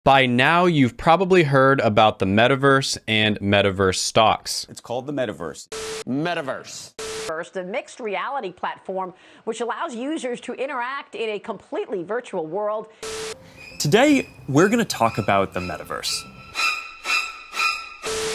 By now, you've probably heard about the metaverse and metaverse stocks. It's called the metaverse. METAVERSE. First, a mixed reality platform which allows users to interact in a completely virtual world. Today, we're going to talk about the metaverse.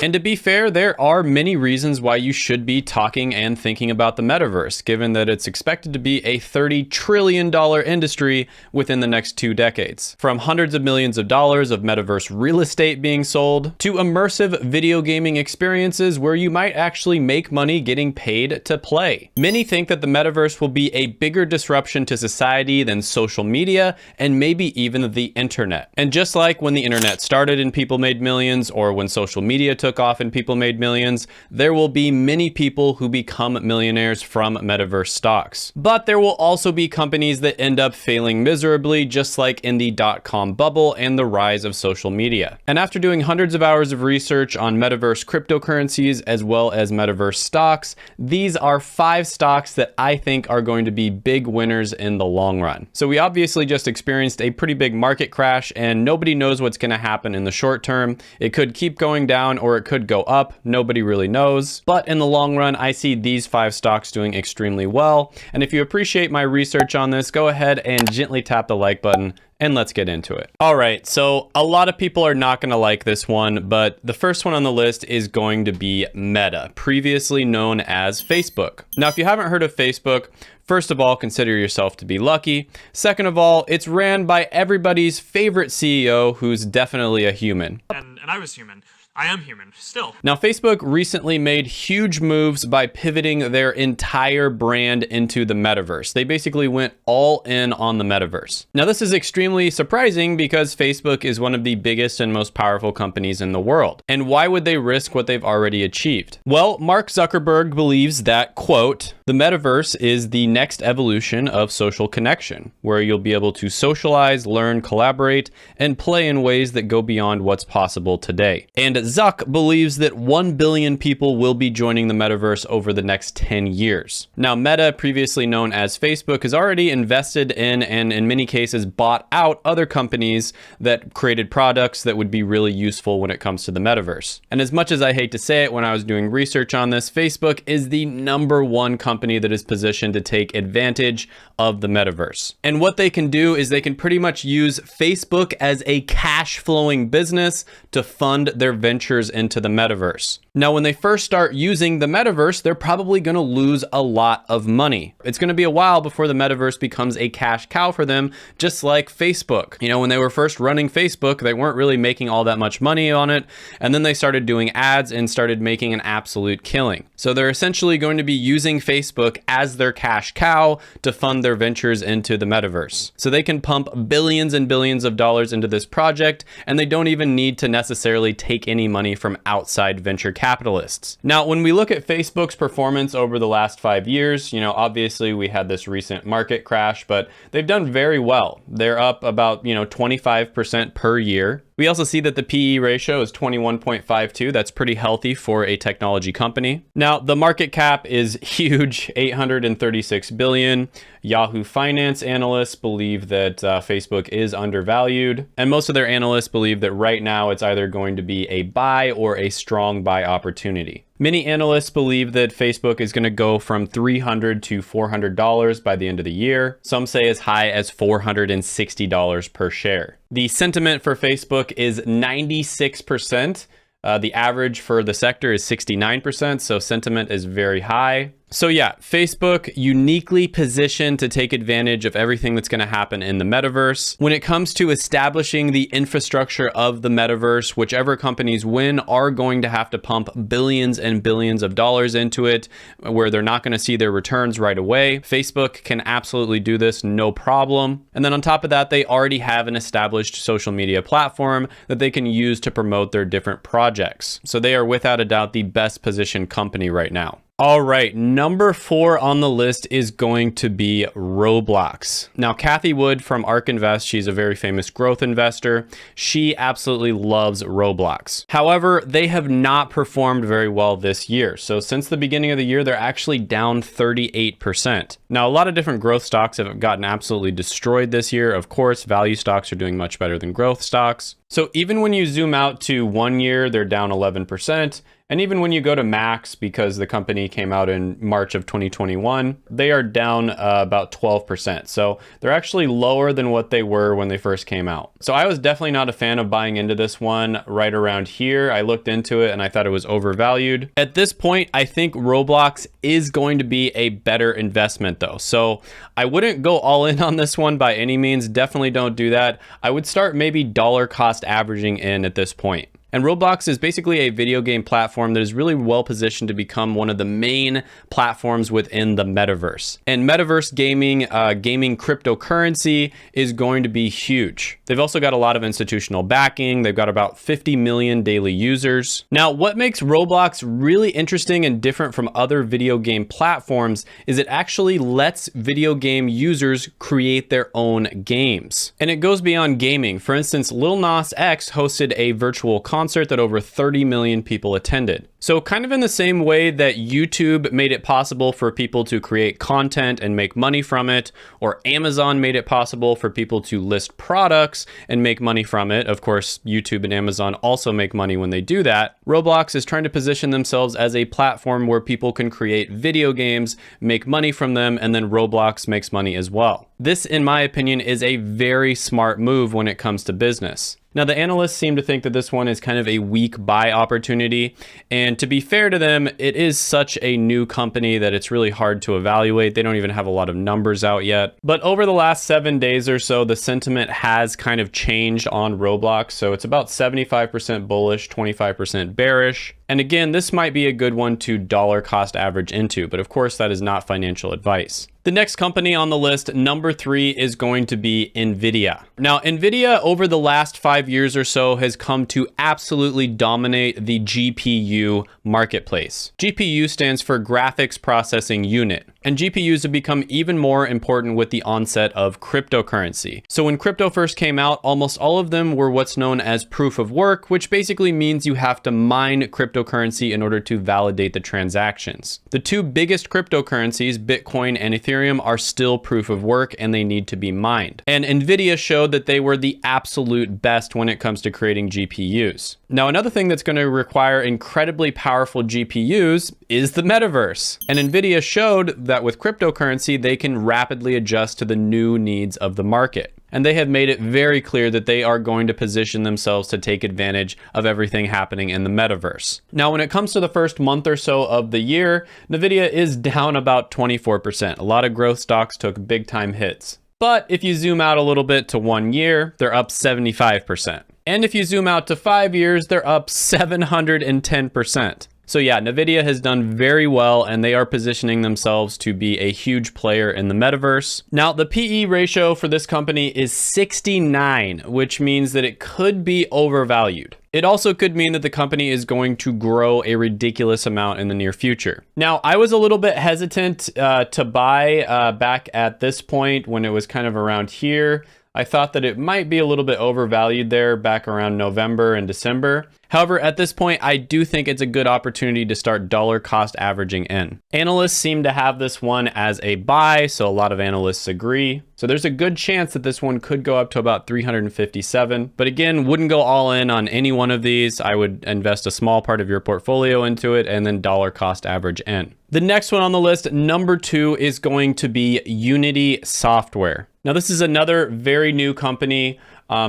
And to be fair, there are many reasons why you should be talking and thinking about the metaverse, given that it's expected to be a $30 trillion industry within the next 2 decades. From hundreds of millions of dollars of metaverse real estate being sold, to immersive video gaming experiences where you might actually make money getting paid to play. Many think that the metaverse will be a bigger disruption to society than social media and maybe even the internet. And just like when the internet started and people made millions, or when social media took off and people made millions, there will be many people who become millionaires from metaverse stocks. But there will also be companies that end up failing miserably, just like in the dot-com bubble and the rise of social media. And after doing hundreds of hours of research on metaverse cryptocurrencies as well as metaverse stocks, these are 5 stocks that I think are going to be big winners in the long run. So we obviously just experienced a pretty big market crash and nobody knows what's going to happen in the short term. It could keep going down or it could go up. Nobody really knows. But in the long run, I see these 5 stocks doing extremely well. And if you appreciate my research on this, go ahead and gently tap the like button and let's get into it. All right, so a lot of people are not going to like this one, but the first one on the list is going to be Meta, previously known as Facebook. Now, if you haven't heard of Facebook, first of all, consider yourself to be lucky. Second of all, it's ran by everybody's favorite CEO, who's definitely a human. And I was human. I am human, still. Now, Facebook recently made huge moves by pivoting their entire brand into the metaverse. They basically went all in on the metaverse. Now, this is extremely surprising because Facebook is one of the biggest and most powerful companies in the world. And why would they risk what they've already achieved? Well, Mark Zuckerberg believes that, quote, the metaverse is the next evolution of social connection, where you'll be able to socialize, learn, collaborate, and play in ways that go beyond what's possible today. And Zuck believes that 1 billion people will be joining the metaverse over the next 10 years. Now, Meta, previously known as Facebook, has already invested in and in many cases bought out other companies that created products that would be really useful when it comes to the metaverse. And as much as I hate to say it, when I was doing research on this, Facebook is the #1 company that is positioned to take advantage of the metaverse. And what they can do is they can pretty much use Facebook as a cash flowing business to fund their ventures into the metaverse. Now, when they first start using the metaverse, they're probably going to lose a lot of money. It's going to be a while before the metaverse becomes a cash cow for them, just like Facebook. You know, when they were first running Facebook, they weren't really making all that much money on it. And then they started doing ads and started making an absolute killing. So they're essentially going to be using Facebook as their cash cow to fund their ventures into the metaverse. So they can pump billions and billions of dollars into this project, and they don't even need to necessarily take any money from outside venture capitalists. Now, when we look at Facebook's performance over the last 5 years, you know, obviously we had this recent market crash, but they've done very well. They're up about, 25% per year. We also see that the PE ratio is 21.52. That's pretty healthy for a technology company. Now, the market cap is huge, 836 billion. Yahoo Finance analysts believe that Facebook is undervalued. And most of their analysts believe that right now it's either going to be a buy or a strong buy opportunity. Many analysts believe that Facebook is going to go from $300 to $400 by the end of the year. Some say as high as $460 per share. The sentiment for Facebook is 96%. The average for the sector is 69%, so sentiment is very high. So yeah, Facebook uniquely positioned to take advantage of everything that's going to happen in the metaverse. When it comes to establishing the infrastructure of the metaverse, whichever companies win are going to have to pump billions and billions of dollars into it, where they're not going to see their returns right away. Facebook can absolutely do this, no problem. And then on top of that, they already have an established social media platform that they can use to promote their different projects. So they are without a doubt the best positioned company right now. All right, number 4 on the list is going to be Roblox. Now, Kathy Wood from ARK Invest, she's a very famous growth investor. She absolutely loves Roblox. However, they have not performed very well this year. So since the beginning of the year, they're actually down 38%. Now, a lot of different growth stocks have gotten absolutely destroyed this year. Of course, value stocks are doing much better than growth stocks. So even when you zoom out to 1 year, they're down 11%. And even when you go to max, because the company came out in March of 2021, they are down about 12%. So they're actually lower than what they were when they first came out. So I was definitely not a fan of buying into this one right around here. I looked into it and I thought it was overvalued. At this point, I think Roblox is going to be a better investment though. So I wouldn't go all in on this one by any means. Definitely don't do that. I would start maybe dollar cost averaging in at this point. And Roblox is basically a video game platform that is really well positioned to become one of the main platforms within the metaverse. And metaverse gaming, gaming cryptocurrency is going to be huge. They've also got a lot of institutional backing. They've got about 50 million daily users. Now, what makes Roblox really interesting and different from other video game platforms is it actually lets video game users create their own games. And it goes beyond gaming. For instance, Lil Nas X hosted a virtual concert that over 30 million people attended. So kind of in the same way that YouTube made it possible for people to create content and make money from it, or Amazon made it possible for people to list products and make money from it. Of course, YouTube and Amazon also make money when they do that. Roblox is trying to position themselves as a platform where people can create video games, make money from them, and then Roblox makes money as well. This, in my opinion, is a very smart move when it comes to business. Now, the analysts seem to think that this one is kind of a weak buy opportunity. And to be fair to them, it is such a new company that it's really hard to evaluate. They don't even have a lot of numbers out yet. But over the last 7 days or so, the sentiment has kind of changed on Roblox. So it's about 75% bullish, 25% bearish. And again, this might be a good one to dollar cost average into, but of course that is not financial advice. The next company on the list, number 3, is going to be NVIDIA. Now, NVIDIA over the last 5 years or so has come to absolutely dominate the GPU marketplace. GPU stands for Graphics Processing Unit. And GPUs have become even more important with the onset of cryptocurrency. So when crypto first came out, almost all of them were what's known as proof of work, which basically means you have to mine cryptocurrency in order to validate the transactions. The two biggest cryptocurrencies, Bitcoin and Ethereum, are still proof of work and they need to be mined. And NVIDIA showed that they were the absolute best when it comes to creating GPUs. Now, another thing that's going to require incredibly powerful GPUs is the metaverse. And NVIDIA showed that with cryptocurrency, they can rapidly adjust to the new needs of the market. And they have made it very clear that they are going to position themselves to take advantage of everything happening in the metaverse. Now, when it comes to the first month or so of the year, NVIDIA is down about 24%. A lot of growth stocks took big time hits. But if you zoom out a little bit to 1 year, they're up 75%. And if you zoom out to 5 years, they're up 710%. So yeah, NVIDIA has done very well and they are positioning themselves to be a huge player in the metaverse. Now, the PE ratio for this company is 69, which means that it could be overvalued. It also could mean that the company is going to grow a ridiculous amount in the near future. Now, I was a little bit hesitant to buy back at this point when it was kind of around here. I thought that it might be a little bit overvalued there back around November and December. However, at this point, I do think it's a good opportunity to start dollar cost averaging in. Analysts seem to have this one as a buy, so a lot of analysts agree. So there's a good chance that this one could go up to about 357. But again, wouldn't go all in on any one of these. I would invest a small part of your portfolio into it and then dollar cost average in. The next one on the list, number 2, is going to be Unity Software. Now, this is another very new company.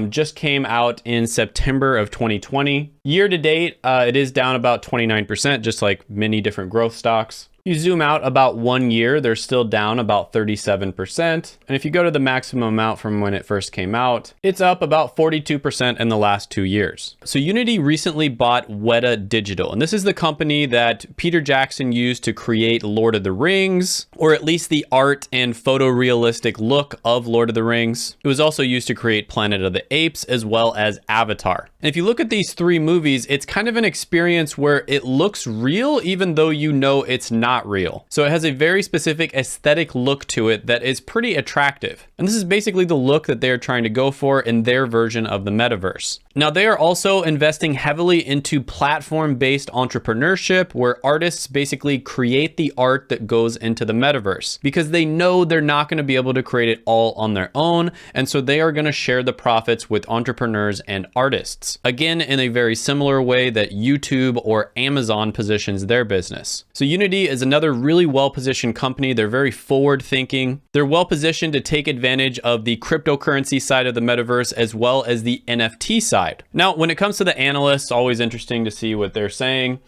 Just came out in September of 2020. Year to date, it is down about 29%, just like many different growth stocks. You zoom out about 1 year, they're still down about 37%. And if you go to the maximum amount from when it first came out, it's up about 42% in the last 2 years. So Unity recently bought Weta Digital, and this is the company that Peter Jackson used to create Lord of the Rings, or at least the art and photorealistic look of Lord of the Rings. It was also used to create Planet of the Apes as well as Avatar. And if you look at these 3 movies, it's kind of an experience where it looks real even though you know it's not real. So it has a very specific aesthetic look to it that is pretty attractive. And this is basically the look that they're trying to go for in their version of the metaverse. Now, they are also investing heavily into platform-based entrepreneurship, where artists basically create the art that goes into the metaverse, because they know they're not going to be able to create it all on their own, and so they are going to share the profits with entrepreneurs and artists. Again, in a very similar way that YouTube or Amazon positions their business. So Unity is another really well-positioned company. They're very forward-thinking. They're well-positioned to take advantage of the cryptocurrency side of the metaverse as well as the NFT side. Now, when it comes to the analysts, always interesting to see what they're saying.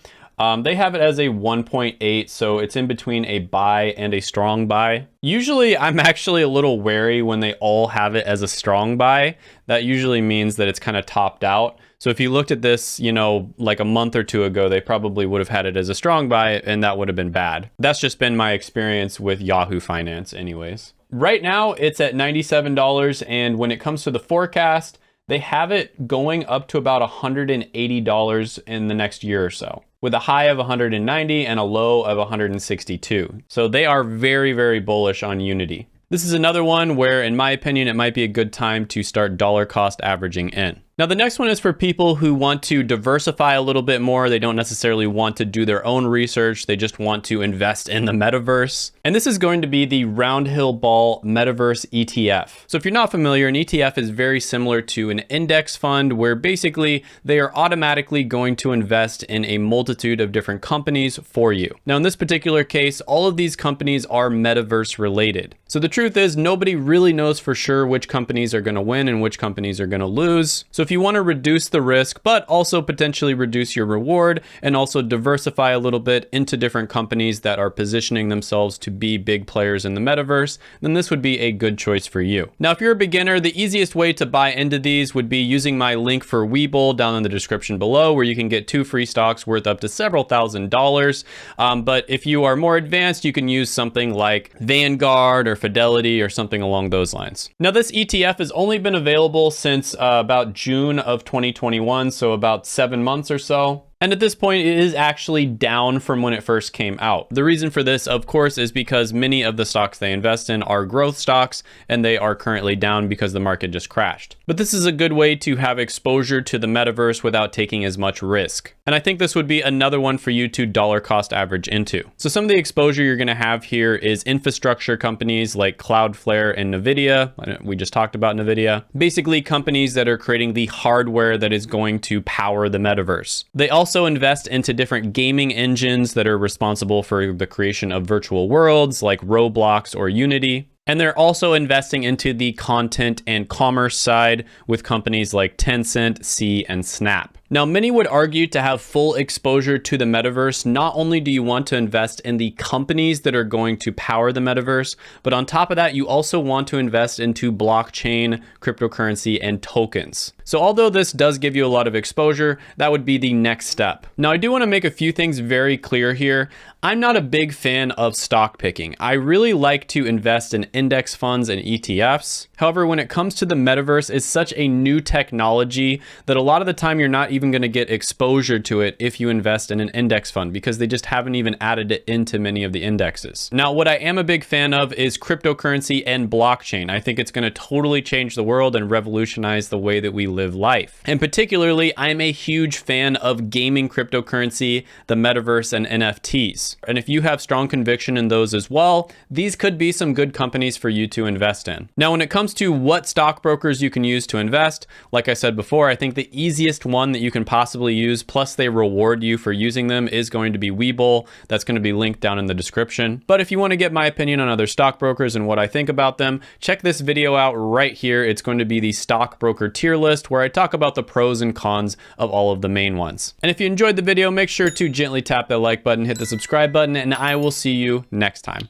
They have it as a 1.8, so it's in between a buy and a strong buy. Usually, I'm actually a little wary when they all have it as a strong buy. That usually means that it's kind of topped out. So if you looked at this, you know, like a month or two ago, they probably would have had it as a strong buy, and that would have been bad. That's just been my experience with Yahoo Finance anyways. Right now, it's at $97, and when it comes to the forecast, they have it going up to about $180 in the next year or so, with a high of 190 and a low of 162. So they are very, very bullish on Unity. This is another one where, in my opinion, it might be a good time to start dollar cost averaging in. Now, the next one is for people who want to diversify a little bit more. They don't necessarily want to do their own research. They just want to invest in the metaverse. And this is going to be the Roundhill Ball Metaverse ETF. So if you're not familiar, an ETF is very similar to an index fund, where basically they are automatically going to invest in a multitude of different companies for you. Now, in this particular case, all of these companies are metaverse related. So the truth is, nobody really knows for sure which companies are going to win and which companies are going to lose. So if you want to reduce the risk, but also potentially reduce your reward and also diversify a little bit into different companies that are positioning themselves to be big players in the metaverse, then this would be a good choice for you. Now, if you're a beginner, the easiest way to buy into these would be using my link for Webull down in the description below, where you can get 2 free stocks worth up to several $1,000s. But if you are more advanced, you can use something like Vanguard or Fidelity or something along those lines. Now, this ETF has only been available since about June of 2021, so about 7 months or so. And at this point, it is actually down from when it first came out. The reason for this, of course, is because many of the stocks they invest in are growth stocks, and they are currently down because the market just crashed. But this is a good way to have exposure to the metaverse without taking as much risk. And I think this would be another one for you to dollar cost average into. So some of the exposure you're going to have here is infrastructure companies like Cloudflare and NVIDIA. We just talked about NVIDIA. Basically, companies that are creating the hardware that is going to power the metaverse. They also invest into different gaming engines that are responsible for the creation of virtual worlds like Roblox or Unity. And they're also investing into the content and commerce side with companies like Tencent, Sea, and Snap. Now, many would argue to have full exposure to the metaverse, not only do you want to invest in the companies that are going to power the metaverse, but on top of that, you also want to invest into blockchain, cryptocurrency, and tokens. So although this does give you a lot of exposure, that would be the next step. Now, I do want to make a few things very clear here. I'm not a big fan of stock picking. I really like to invest in index funds and ETFs. However, when it comes to the metaverse, it's such a new technology that a lot of the time you're not even going to get exposure to it if you invest in an index fund, because they just haven't even added it into many of the indexes. Now, what I am a big fan of is cryptocurrency and blockchain. I think it's going to totally change the world and revolutionize the way that we live life. And particularly, I'm a huge fan of gaming cryptocurrency, the metaverse, and NFTs. And if you have strong conviction in those as well, these could be some good companies for you to invest in. Now, when it comes to what stockbrokers you can use to invest, like I said before, I think the easiest one that you can possibly use, plus they reward you for using them, is going to be Webull. That's going to be linked down in the description. But if you want to get my opinion on other stockbrokers and what I think about them, check this video out right here. It's going to be the stockbroker tier list, where I talk about the pros and cons of all of the main ones. And if you enjoyed the video, make sure to gently tap that like button, hit the subscribe button, and I will see you next time.